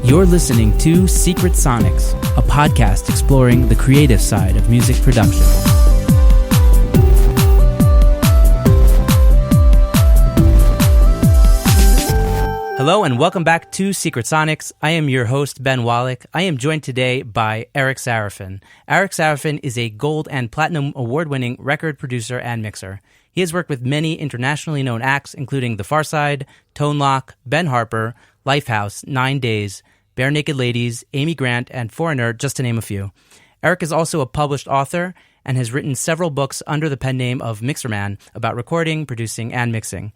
You're listening to Secret Sonics, a podcast exploring the creative side of music production. Hello and welcome back to Secret Sonics. I am your host, Ben Wallach. I am joined today by Eric Sarafin. Eric Sarafin is a gold and platinum award-winning record producer and mixer. He has worked with many internationally known acts, including The Pharcyde, Tone Loc, Ben Harper, Lifehouse, 9 Days, Bare Naked Ladies, Amy Grant, and Foreigner, just to name a few. Eric is also a published author and has written several books under the pen name of Mixerman about recording, producing, and mixing.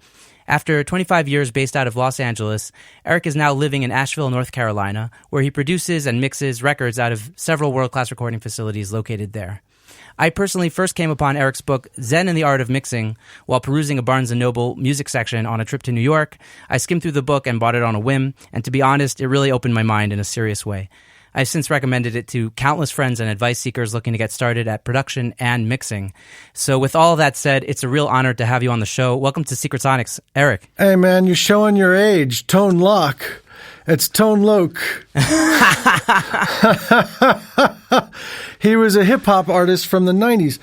After 25 years based out of Los Angeles, Eric is now living in Asheville, North Carolina, where he produces and mixes records out of several world-class recording facilities located there. I personally first came upon Eric's book, Zen and the Art of Mixing, while perusing a Barnes & Noble music section on a trip to New York. I skimmed through the book and bought it on a whim, and to be honest, it really opened my mind in a serious way. I've since recommended it to countless friends and advice seekers looking to get started at production and mixing. So with all of that said, it's a real honor to have you on the show. Welcome to Secret Sonics, Eric. Hey, man, you're showing your age. Tone Loc. It's Tone Loc. He was a hip-hop artist from the 90s.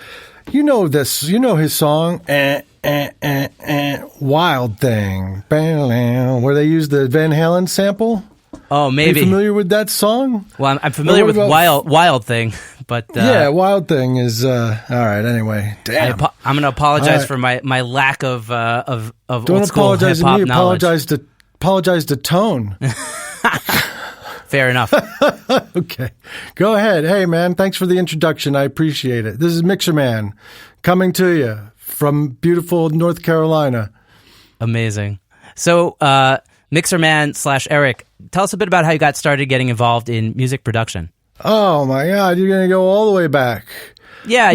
You know this. You know his song, Wild Thing, where they used the Van Halen sample. Oh, maybe. Are you familiar with that song? Well, I'm familiar with Wild Thing, but... yeah, Wild Thing is... all right, anyway. Damn. I'm going to apologize for my lack of old school hip-hop knowledge. Apologize to Tone. Fair enough. Okay. Go ahead. Hey, man, thanks for the introduction. I appreciate it. This is Mixerman coming to you from beautiful North Carolina. Amazing. So, Mixerman / Eric, tell us a bit about how you got started getting involved in music production. Oh, my God. You're going to go all the way back. Yeah.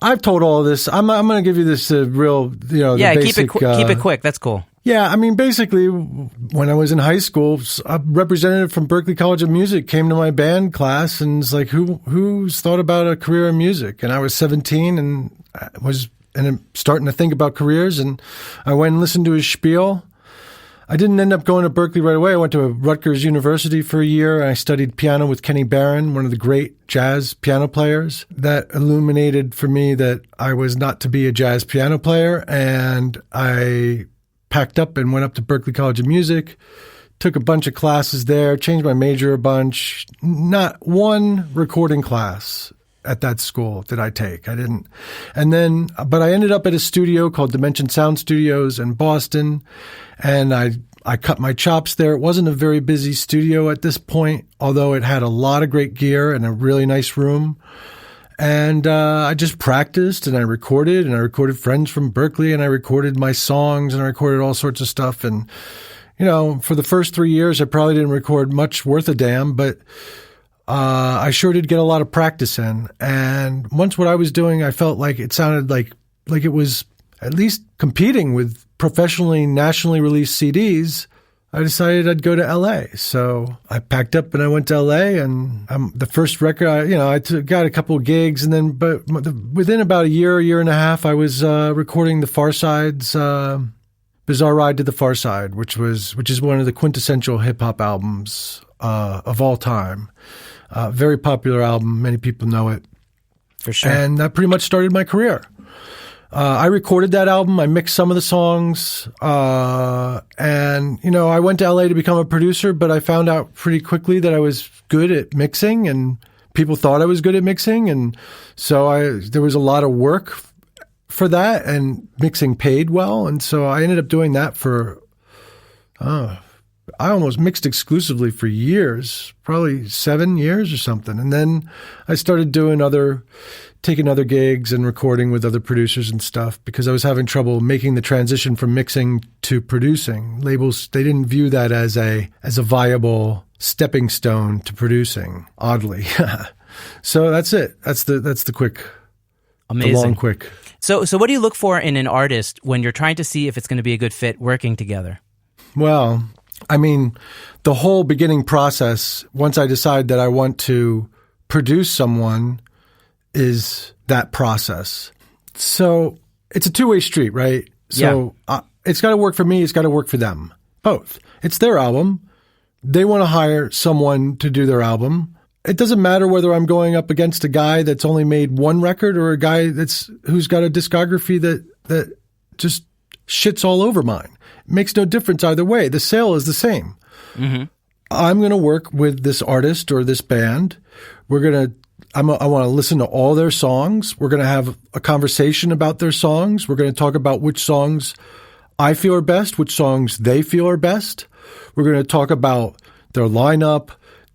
I've told all of this. I'm going to give you this real, the basic... keep it quick. That's cool. Yeah, I mean, basically, when I was in high school, a representative from Berklee College of Music came to my band class and was like, who's thought about a career in music? And I was 17 and was starting to think about careers, and I went and listened to his spiel. I didn't end up going to Berklee right away. I went to Rutgers University for a year, and I studied piano with Kenny Barron, one of the great jazz piano players. That illuminated for me that I was not to be a jazz piano player, and I packed up and went up to Berklee College of Music, took a bunch of classes there, changed my major a bunch. Not one recording class at that school did I take. I didn't. But I ended up at a studio called Dimension Sound Studios in Boston, and I cut my chops there. It wasn't a very busy studio at this point, although it had a lot of great gear and a really nice room. And I just practiced, and I recorded friends from Berklee, and I recorded my songs, and I recorded all sorts of stuff. And, for the first 3 years, I probably didn't record much worth a damn, but I sure did get a lot of practice in. And once what I was doing, I felt like it sounded like it was at least competing with professionally, nationally released CDs. I decided I'd go to L.A. So I packed up and I went to L.A. and the first record, I got a couple of gigs, and but within about a year and a half, I was recording The Pharcyde's Bizarre Ride to the Pharcyde, which is one of the quintessential hip hop albums of all time. Very popular album, many people know it. For sure. And that pretty much started my career. I recorded that album. I mixed some of the songs. And I went to LA to become a producer, but I found out pretty quickly that I was good at mixing, and people thought I was good at mixing. And so there was a lot of work for that, and mixing paid well. And so I ended up doing that I almost mixed exclusively for years, probably 7 years or something. And then I started taking other gigs and recording with other producers and stuff because I was having trouble making the transition from mixing to producing. Labels, they didn't view that as a viable stepping stone to producing, oddly. So that's it. That's the quick. Amazing. The long quick. So what do you look for in an artist when you're trying to see if it's going to be a good fit working together? Well, I mean, the whole beginning process, once I decide that I want to produce someone, is that process. So it's a two-way street, right? So it's got to work for me. It's got to work for them. Both. It's their album. they want to hire someone to do their album. It doesn't matter whether I'm going up against a guy that's only made one record or a guy who's got a discography that just shits all over mine. It makes no difference either way. The sale is the same. Mm-hmm. I'm going to work with this artist or this band. I want to listen to all their songs. We're going to have a conversation about their songs. We're going to talk about which songs I feel are best, which songs they feel are best. We're going to talk about their lineup,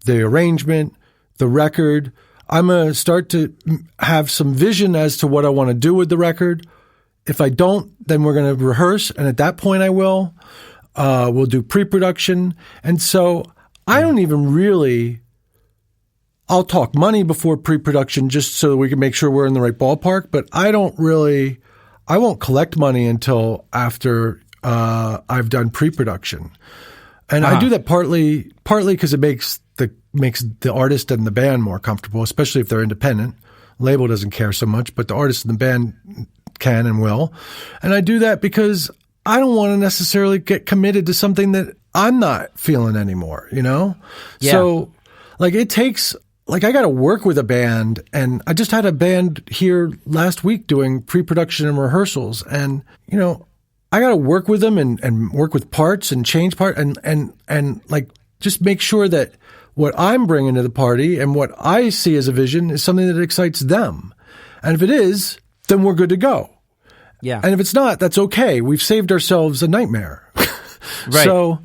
the arrangement, the record. I'm going to start to have some vision as to what I want to do with the record. If I don't, then we're going to rehearse, and at that point I will. We'll do pre-production. And so I don't even really... I'll talk money before pre-production just so that we can make sure we're in the right ballpark, but I won't collect money until after I've done pre-production. And I do that partly because it makes the artist and the band more comfortable, especially if they're independent. Label doesn't care so much, but the artist and the band can and will. And I do that because I don't want to necessarily get committed to something that I'm not feeling anymore, you know? Yeah. So it takes... I got to work with a band, and I just had a band here last week doing pre-production and rehearsals. And, I got to work with them and work with parts and change parts and just make sure that what I'm bringing to the party and what I see as a vision is something that excites them. And if it is, then we're good to go. Yeah. And if it's not, that's okay. We've saved ourselves a nightmare. Right. So,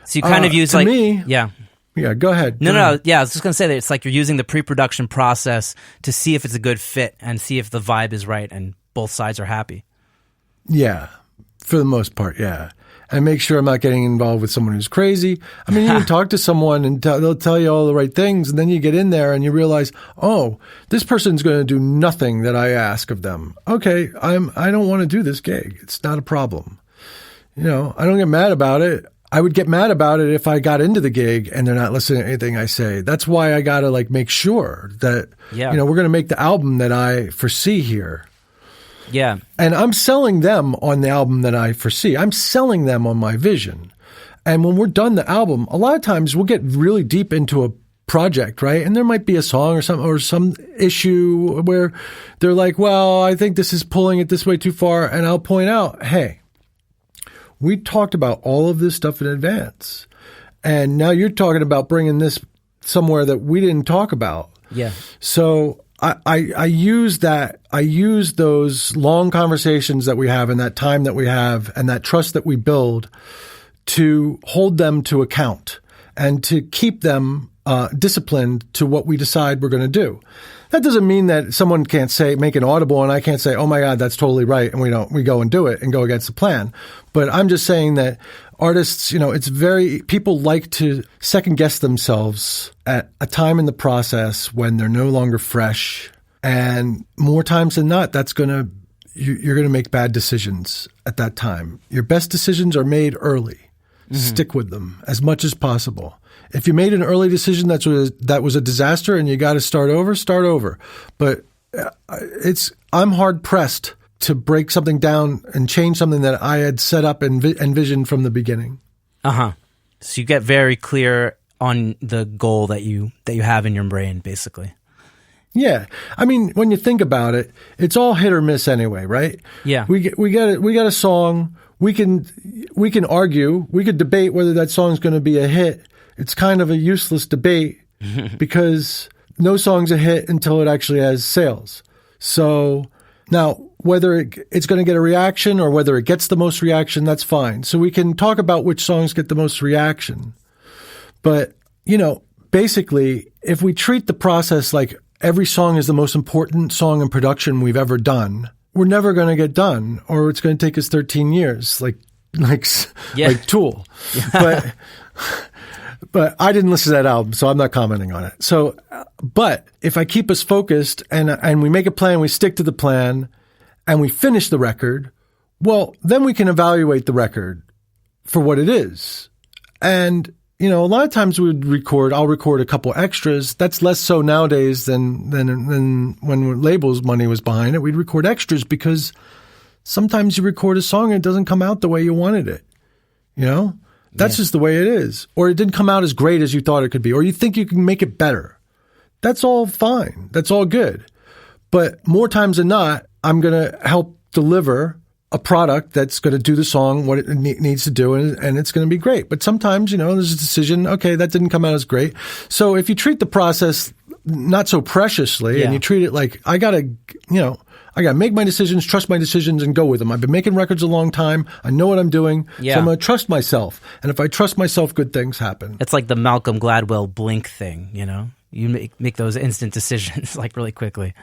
So you kind of use me, yeah. Yeah, go ahead. No. Yeah, I was just going to say that it's like you're using the pre-production process to see if it's a good fit and see if the vibe is right and both sides are happy. Yeah, for the most part, yeah. And make sure I'm not getting involved with someone who's crazy. I mean, you can talk to someone and they'll tell you all the right things, and then you get in there and you realize, oh, this person's going to do nothing that I ask of them. Okay, I don't want to do this gig. It's not a problem. I don't get mad about it. I would get mad about it if I got into the gig and they're not listening to anything I say. That's why I got to make sure that, we're going to make the album that I foresee here. Yeah. And I'm selling them on the album that I foresee. I'm selling them on my vision. And when we're done the album, a lot of times we'll get really deep into a project, right? And there might be a song or some issue where they're like, well, I think this is pulling it this way too far. And I'll point out, hey, we talked about all of this stuff in advance. And now you're talking about bringing this somewhere that we didn't talk about. Yeah. So I use that. I use those long conversations that we have and that time that we have and that trust that we build to hold them to account and to keep them disciplined to what we decide we're going to do. That doesn't mean that someone can't make an audible and I can't say, oh my God, that's totally right. And we go and do it and go against the plan. But I'm just saying that artists, people like to second guess themselves at a time in the process when they're no longer fresh. And more times than not, you're going to make bad decisions at that time. Your best decisions are made early. Mm-hmm. Stick with them as much as possible. If you made an early decision that was a disaster and you got to start over. But I'm hard pressed to break something down and change something that I had set up and envisioned from the beginning. So you get very clear on the goal that you have in your brain, basically. Yeah, I mean, when you think about it, it's all hit or miss anyway, right? Yeah, we got a song. We can argue. We could debate whether that song's going to be a hit. It's kind of a useless debate because no song's a hit until it actually has sales. So now, whether it's going to get a reaction or whether it gets the most reaction, that's fine. So we can talk about which songs get the most reaction. But, basically, if we treat the process like every song is the most important song in production we've ever done, we're never going to get done, or it's going to take us 13 years, like Tool. Yeah. But I didn't listen to that album, so I'm not commenting on it. So, but if I keep us focused and we make a plan, we stick to the plan, and we finish the record, well, then we can evaluate the record for what it is. And, a lot of times I'll record a couple extras. That's less so nowadays than when labels money was behind it. We'd record extras because sometimes you record a song and it doesn't come out the way you wanted it. That's just the way it is. Or it didn't come out as great as you thought it could be. Or you think you can make it better. That's all fine. That's all good. But more times than not, I'm going to help deliver a product that's going to do the song what it needs to do, and it's going to be great. But sometimes, there's a decision, okay, that didn't come out as great. So if you treat the process not so preciously and you treat it like, I got to make my decisions, trust my decisions, and go with them. I've been making records a long time. I know what I'm doing. So I'm going to trust myself. And if I trust myself, good things happen. It's like the Malcolm Gladwell Blink thing, You make those instant decisions like really quickly.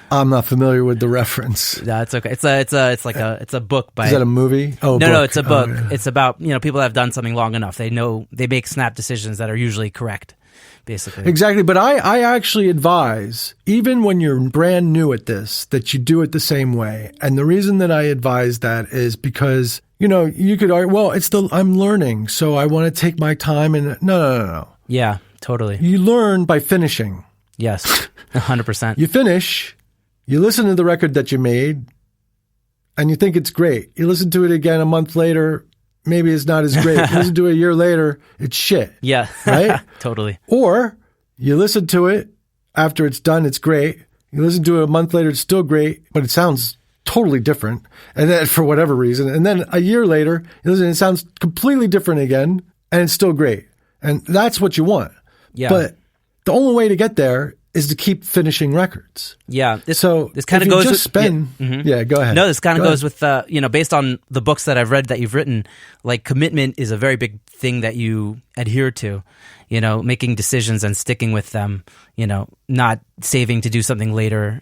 I'm not familiar with the reference. No, it's okay. It's a book by. Is that a movie? Oh, no, it's a book. It's about people that have done something long enough. They know they make snap decisions that are usually correct, basically. Exactly, but I actually advise, even when you're brand new at this, that you do it the same way. And the reason that I advise that is because you could argue, well, I'm learning, so I want to take my time. And no. Yeah, totally. You learn by finishing. Yes, 100%. You finish. You listen to the record that you made, and you think it's great. You listen to it again a month later, maybe it's not as great. You listen to it a year later, it's shit. Yeah. Right? Totally. Or you listen to it after it's done, it's great. You listen to it a month later, it's still great, but it sounds totally different. And then for whatever reason. And then a year later, you listen, it sounds completely different again, and it's still great. And that's what you want. Yeah. But the only way to get there is to keep finishing records. Yeah. This kind of goes with... go ahead. No, this kind of goes with, based on the books that I've read that you've written, like commitment is a very big thing that you adhere to, making decisions and sticking with them, not saving to do something later,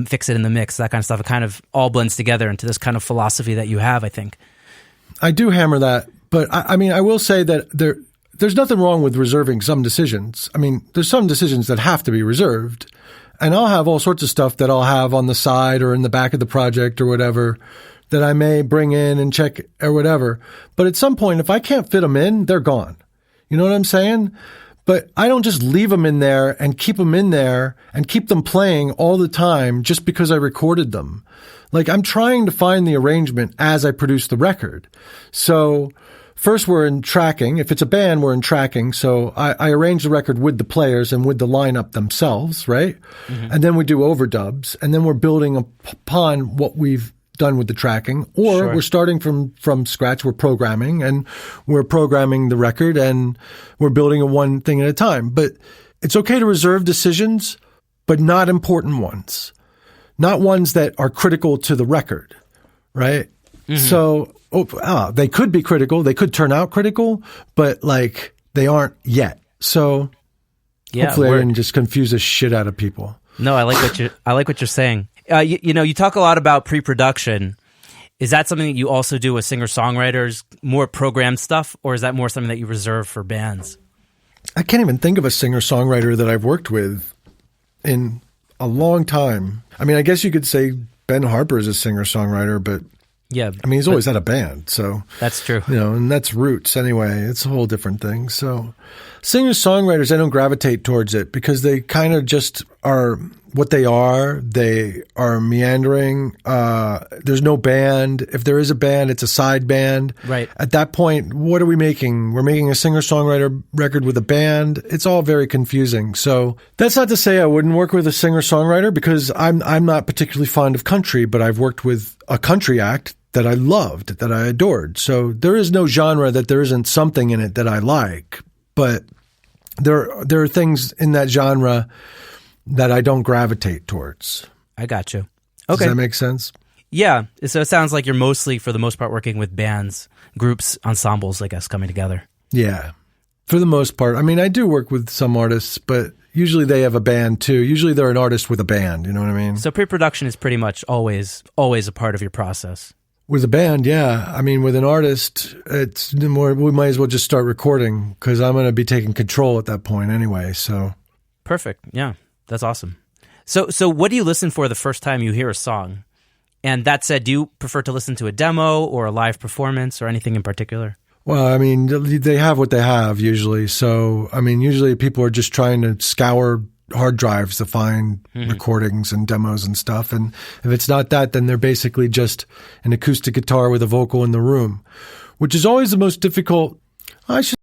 fix it in the mix, that kind of stuff. It kind of all blends together into this kind of philosophy that you have, I think. I do hammer that, but I will say that there's nothing wrong with reserving some decisions. I mean, there's some decisions that have to be reserved. And I'll have all sorts of stuff that I'll have on the side or in the back of the project or whatever that I may bring in and check or whatever. But at some point, if I can't fit them in, they're gone. You know what I'm saying? But I don't just leave them in there and keep them in there and keep them playing all the time just because I recorded them. Like, I'm trying to find the arrangement as I produce the record. So first, we're in tracking. If it's a band, we're in tracking. So I arrange the record with the players and with the lineup themselves, right? Mm-hmm. And then we do overdubs. And then we're building upon what we've done with the tracking. Or we're starting from scratch. We're programming. And we're programming the record. And we're building a one thing at a time. But it's okay to reserve decisions, but not important ones. Not ones that are critical to the record, right? Mm-hmm. So... they could be critical. They could turn out critical, but they aren't yet. So hopefully I didn't just confuse the shit out of people. No, I like what you're saying. You talk a lot about pre-production. Is that something that you also do with singer-songwriters, more program stuff, or is that more something that you reserve for bands? I can't even think of a singer-songwriter that I've worked with in a long time. I mean, I guess you could say Ben Harper is a singer-songwriter, but yeah, I mean, he's always had a band, so that's true. And that's roots anyway. It's a whole different thing. So, singers-songwriters, I don't gravitate towards it because they kind of just are what they are. They are meandering. There's no band. If there is a band, it's a side band. Right. At that point, what are we making? We're making a singer-songwriter record with a band. It's all very confusing. So that's not to say I wouldn't work with a singer-songwriter because I'm not particularly fond of country, but I've worked with a country act that I loved, that I adored. So there is no genre that there isn't something in it that I like, but there are things in that genre that I don't gravitate towards. I got you. Does Okay. that make sense? Yeah. So it sounds like you're mostly, for the most part, working with bands, groups, ensembles, I guess, coming together. Yeah. For the most part. I mean, I do work with some artists, but usually they have a band too. Usually they're an artist with a band, you know what I mean? So pre-production is pretty much always a part of your process. With a band, yeah. I mean, with an artist, it's more. We might as well just start recording because I'm going to be taking control at that point anyway. So perfect. Yeah, that's awesome. So what do you listen for the first time you hear a song? And that said, do you prefer to listen to a demo or a live performance or anything in particular? Well, I mean, they have what they have usually. So, I mean, usually people are just trying to scour hard drives to find recordings and demos and stuff. And if it's not that, then they're basically just an acoustic guitar with a vocal in the room, which is always the most difficult. I should